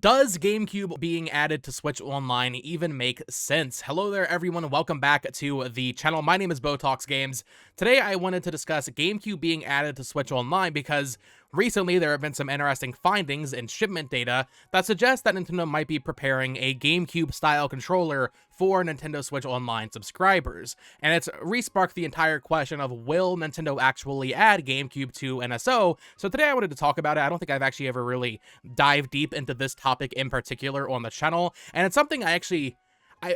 Does GameCube being added to Switch Online even make sense? Hello there, everyone, and welcome back to the channel. My name is Botox Games. Today, I wanted to discuss GameCube being added to Switch Online because recently there have been some interesting findings in shipment data that suggest that Nintendo might be preparing a GameCube-style controller for Nintendo Switch Online subscribers. And it's re-sparked the entire question of, will Nintendo actually add GameCube to NSO? So today I wanted to talk about it. I don't think I've actually ever really dived deep into this topic in particular on the channel, and it's something I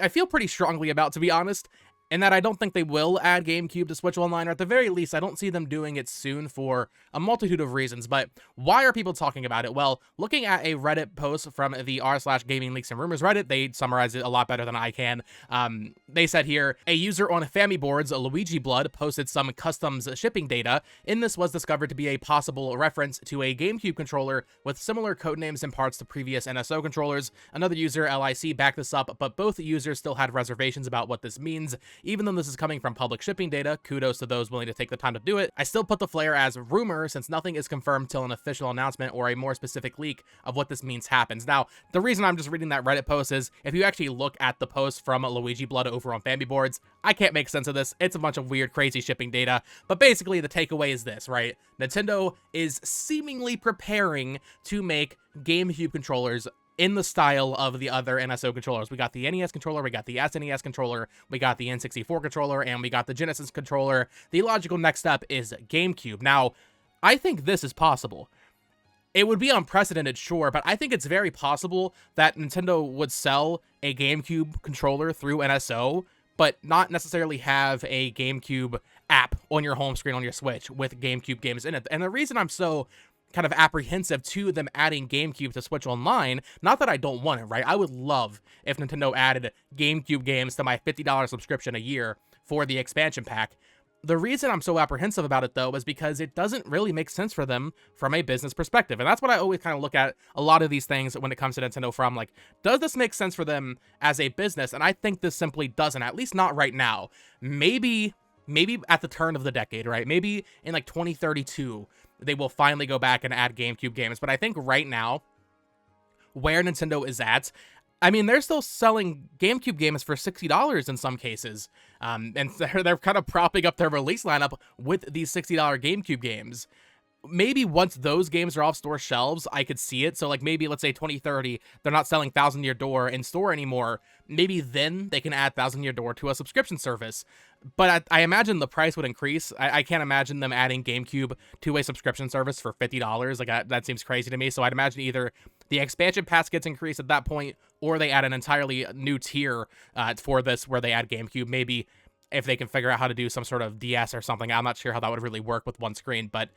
feel pretty strongly about, to be honest, and that I don't think they will add GameCube to Switch Online, or at the very least, I don't see them doing it soon for a multitude of reasons. But why are people talking about it? Well, looking at a Reddit post from the r/gaming leaks and rumors Reddit, they summarize it a lot better than I can. They said here, a user on FamiBoards, Luigi Blood, posted some customs shipping data. In this was discovered to be a possible reference to a GameCube controller with similar codenames and parts to previous NSO controllers. Another user, LIC, backed this up, but both users still had reservations about what this means. Even though this is coming from public shipping data, kudos to those willing to take the time to do it, I still put the flare as rumor since nothing is confirmed till an official announcement or a more specific leak of what this means happens. Now, the reason I'm just reading that Reddit post is, if you actually look at the post from Luigi Blood over on FamiBoards, I can't make sense of this. It's a bunch of weird, crazy shipping data, but basically the takeaway is this, right? Nintendo is seemingly preparing to make GameCube controllers in the style of the other NSO controllers. We got the NES controller, we got the SNES controller, we got the N64 controller, and we got the Genesis controller. The logical next step is GameCube. Now, I think this is possible. It would be unprecedented, sure, but I think it's very possible that Nintendo would sell a GameCube controller through NSO, but not necessarily have a GameCube app on your home screen on your Switch with GameCube games in it. And the reason I'm so kind of apprehensive to them adding GameCube to Switch Online, not that I don't want it, right? I would love if Nintendo added GameCube games to my $50 subscription a year for the expansion pack. The reason I'm so apprehensive about it, though, is because it doesn't really make sense for them from a business perspective. And that's what I always kind of look at a lot of these things when it comes to Nintendo from, like, does this make sense for them as a business? And I think this simply doesn't, at least not right now. Maybe at the turn of the decade, right? Maybe in like 2032, they will finally go back and add GameCube games. But I think right now, where Nintendo is at, I mean, they're still selling GameCube games for $60 in some cases. And they're kind of propping up their release lineup with these $60 GameCube games. Maybe once those games are off store shelves, I could see it. So, like, maybe, let's say 2030, they're not selling Thousand Year Door in store anymore. Maybe then they can add Thousand Year Door to a subscription service. But I imagine the price would increase. I can't imagine them adding GameCube to a subscription service for $50. Like, that seems crazy to me. So I'd imagine either the expansion pass gets increased at that point, or they add an entirely new tier for this where they add GameCube. Maybe if they can figure out how to do some sort of DS or something. I'm not sure how that would really work with one screen, but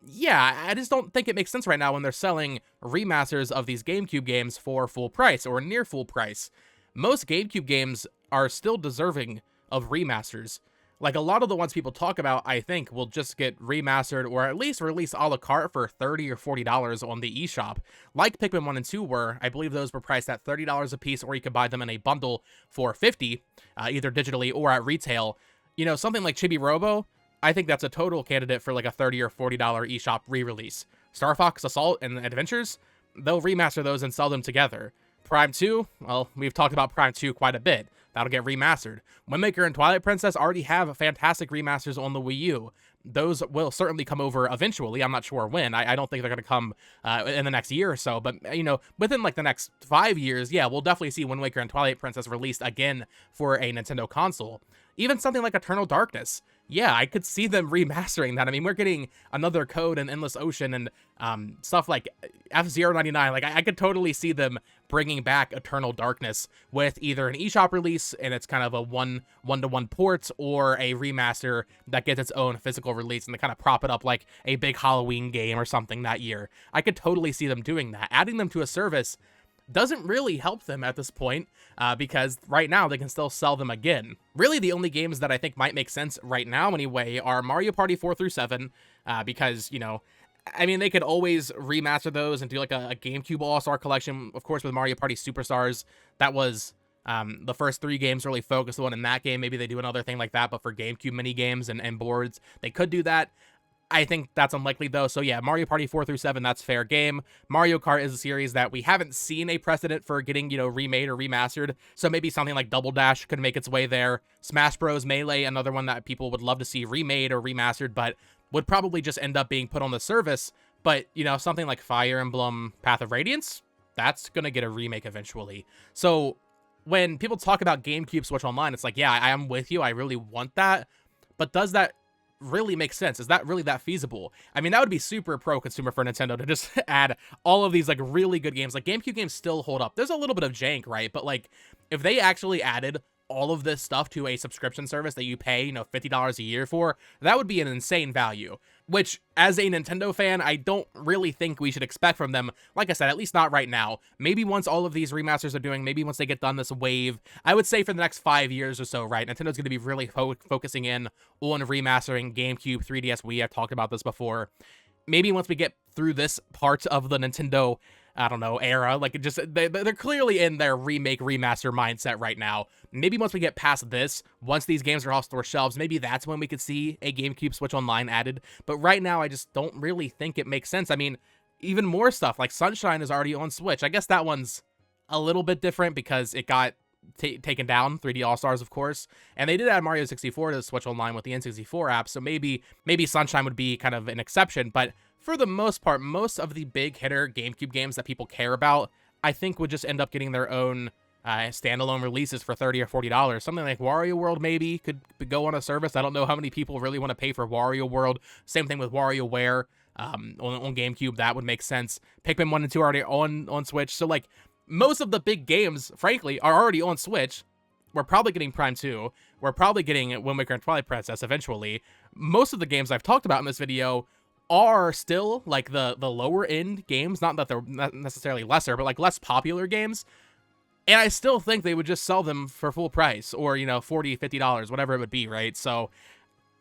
yeah, I just don't think it makes sense right now when they're selling remasters of these GameCube games for full price or near full price. Most GameCube games are still deserving of remasters. Like, a lot of the ones people talk about, I think, will just get remastered or at least released a la carte for $30 or $40 on the eShop. Like Pikmin 1 and 2 were. I believe those were priced at $30 a piece, or you could buy them in a bundle for $50, either digitally or at retail. You know, something like Chibi Robo, I think that's a total candidate for like a $30 or $40 eShop re-release. Star Fox Assault and Adventures, they'll remaster those and sell them together. Prime 2, well, we've talked about Prime 2 quite a bit. That'll get remastered. Wind Waker and Twilight Princess already have fantastic remasters on the Wii U. Those will certainly come over eventually. I'm not sure when. I don't think they're going to come in the next year or so. But, you know, within like the next 5 years, yeah, we'll definitely see Wind Waker and Twilight Princess released again for a Nintendo console. Even something like Eternal Darkness. Yeah, I could see them remastering that. I mean, we're getting another Code and Endless Ocean and stuff like F-099. Like, I could totally see them bringing back Eternal Darkness with either an eShop release and it's kind of a one-to-one port, or a remaster that gets its own physical release and they kind of prop it up like a big Halloween game or something that year. I could totally see them doing that. Adding them to a service doesn't really help them at this point, because right now they can still sell them again. Really, the only games that I think might make sense right now anyway are Mario Party 4 through 7, because, you know, I mean, they could always remaster those and do like a GameCube All-Star Collection. Of course, with Mario Party Superstars, that was the first 3 games really focused on in that game. Maybe they do another thing like that, but for GameCube mini games and boards, they could do that. I think that's unlikely though. So yeah, Mario Party 4 through 7, that's fair game. Mario Kart is a series that we haven't seen a precedent for getting, remade or remastered. So maybe something like Double Dash could make its way there. Smash Bros. Melee, another one that people would love to see remade or remastered, but would probably just end up being put on the service. But, something like Fire Emblem Path of Radiance, that's going to get a remake eventually. So when people talk about GameCube Switch Online, it's like, yeah, I am with you. I really want that. But does that really make sense? Is that really that feasible? I mean, that would be super pro-consumer for Nintendo to just add all of these, like, really good games. Like, GameCube games still hold up. There's a little bit of jank, right? But, like, if they actually added all of this stuff to a subscription service that you pay, $50 a year for, that would be an insane value, which as a Nintendo fan, I don't really think we should expect from them. Like I said, at least not right now. Maybe once all of these remasters are doing, maybe once they get done this wave, I would say for the next 5 years or so, right? Nintendo's going to be really focusing in on remastering GameCube, 3DS, Wii. I've talked about this before. Maybe once we get through this part of the Nintendo, I don't know, era, like, they're clearly in their remake, remaster mindset right now. Maybe once we get past this, once these games are off store shelves, maybe that's when we could see a GameCube Switch Online added. But right now, I just don't really think it makes sense. I mean, even more stuff, like Sunshine is already on Switch. I guess that one's a little bit different because it got taken down, 3D All-Stars, of course, and they did add Mario 64 to the Switch Online with the N64 app, so maybe Sunshine would be kind of an exception, but for the most part, most of the big hitter GameCube games that people care about, I think would just end up getting their own standalone releases for $30 or $40. Something like Wario World maybe could go on a service. I don't know how many people really want to pay for Wario World. Same thing with WarioWare on GameCube. That would make sense. Pikmin 1 and 2 are already on Switch. So, like, most of the big games, frankly, are already on Switch. We're probably getting Prime 2. We're probably getting Wind Waker and Twilight Princess eventually. Most of the games I've talked about in this video are still, like, the lower end games. Not that they're not necessarily lesser, but, like, less popular games. And I still think they would just sell them for full price, or, $40, $50, whatever it would be, right? So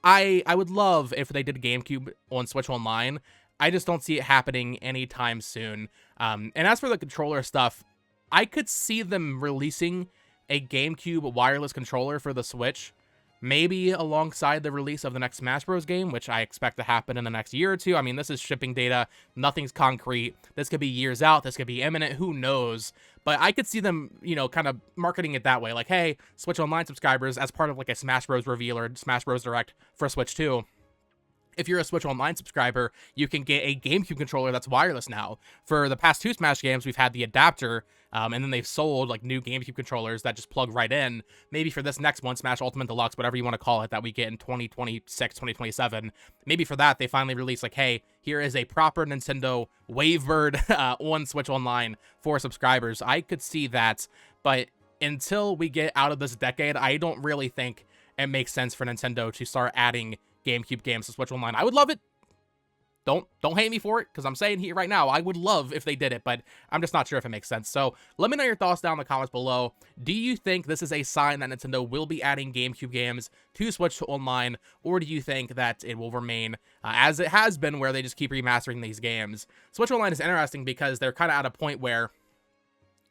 I would love if they did GameCube on Switch Online. I just don't see it happening anytime soon. And as for the controller stuff, I could see them releasing a GameCube wireless controller for the Switch, maybe alongside the release of the next Smash Bros. Game, which I expect to happen in the next year or two. I mean, this is shipping data. Nothing's concrete. This could be years out. This could be imminent. Who knows? But I could see them, kind of marketing it that way. Like, hey, Switch Online subscribers, as part of, like, a Smash Bros. Reveal or Smash Bros. Direct for Switch 2, if you're a Switch Online subscriber, you can get a GameCube controller that's wireless now. For the past 2 Smash games, we've had the adapter, and then they've sold, like, new GameCube controllers that just plug right in. Maybe for this next one, Smash Ultimate Deluxe, whatever you want to call it, that we get in 2026, 2027, maybe for that, they finally release, like, hey, here is a proper Nintendo Wavebird on Switch Online for subscribers. I could see that, but until we get out of this decade, I don't really think it makes sense for Nintendo to start adding GameCube games to Switch Online. I would love it. Don't hate me for it, because I'm saying here right now, I would love if they did it, but I'm just not sure if it makes sense. So let me know your thoughts down in the comments below. Do you think this is a sign that Nintendo will be adding GameCube games to Switch Online, or do you think that it will remain as it has been, where they just keep remastering these games? Switch Online is interesting because they're kind of at a point where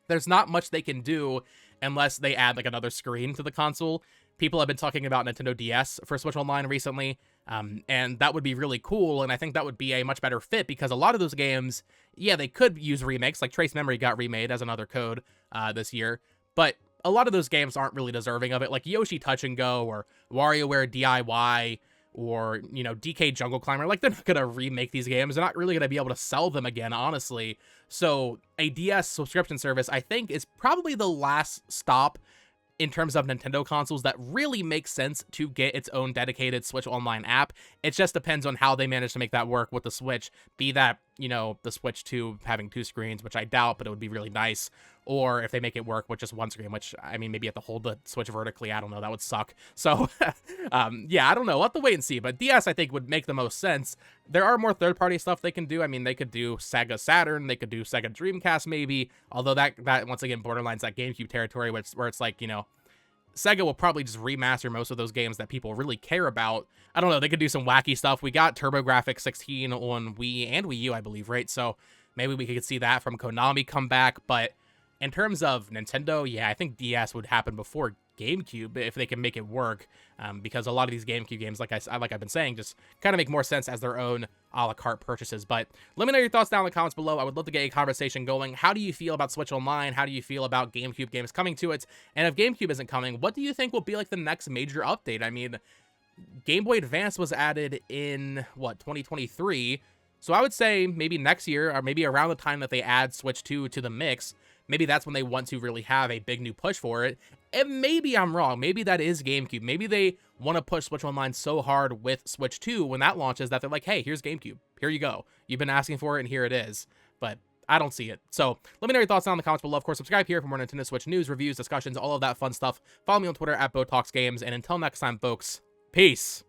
there's not much they can do unless they add, like, another screen to the console. People have been talking about Nintendo DS for Switch Online recently, and that would be really cool, and I think that would be a much better fit, because a lot of those games, yeah, they could use remakes, like Trace Memory got remade as another code this year, but a lot of those games aren't really deserving of it, like Yoshi Touch and Go, or WarioWare DIY, or, DK Jungle Climber. Like, they're not going to remake these games. They're not really going to be able to sell them again, honestly. So a DS subscription service, I think, is probably the last stop in terms of Nintendo consoles that really makes sense to get its own dedicated Switch Online app. It just depends on how they manage to make that work with the Switch, be that, the Switch 2 having 2 screens, which I doubt, but it would be really nice, or if they make it work with just 1 screen, which, I mean, maybe you have to hold the Switch vertically. I don't know. That would suck. So, yeah, I don't know. We'll have to wait and see, but DS, I think, would make the most sense. There are more third-party stuff they can do. I mean, they could do Sega Saturn. They could do Sega Dreamcast, maybe, although that once again, borderlines that GameCube territory, where it's like, Sega will probably just remaster most of those games that people really care about. I don't know. They could do some wacky stuff. We got TurboGrafx 16 on Wii and Wii U, I believe, right? So maybe we could see that from Konami come back. But in terms of Nintendo, yeah, I think DS would happen before GameCube if they can make it work, because a lot of these GameCube games, like I've been saying, just kind of make more sense as their own a la carte purchases. But let me know your thoughts down in the comments below. I would love to get a conversation going. How do you feel about Switch Online? How do you feel about GameCube games coming to it? And if GameCube isn't coming, what do you think will be like the next major update? I mean, Game Boy Advance was added in, what, 2023? So I would say maybe next year, or maybe around the time that they add Switch 2 to the mix, maybe that's when they want to really have a big new push for it. And maybe I'm wrong. Maybe that is GameCube. Maybe they want to push Switch Online so hard with Switch 2 when that launches that they're like, hey, here's GameCube. Here you go. You've been asking for it, and here it is. But I don't see it. So let me know your thoughts down in the comments below. Of course, subscribe here for more Nintendo Switch news, reviews, discussions, all of that fun stuff. Follow me on Twitter at BotoxGames. And until next time, folks, peace.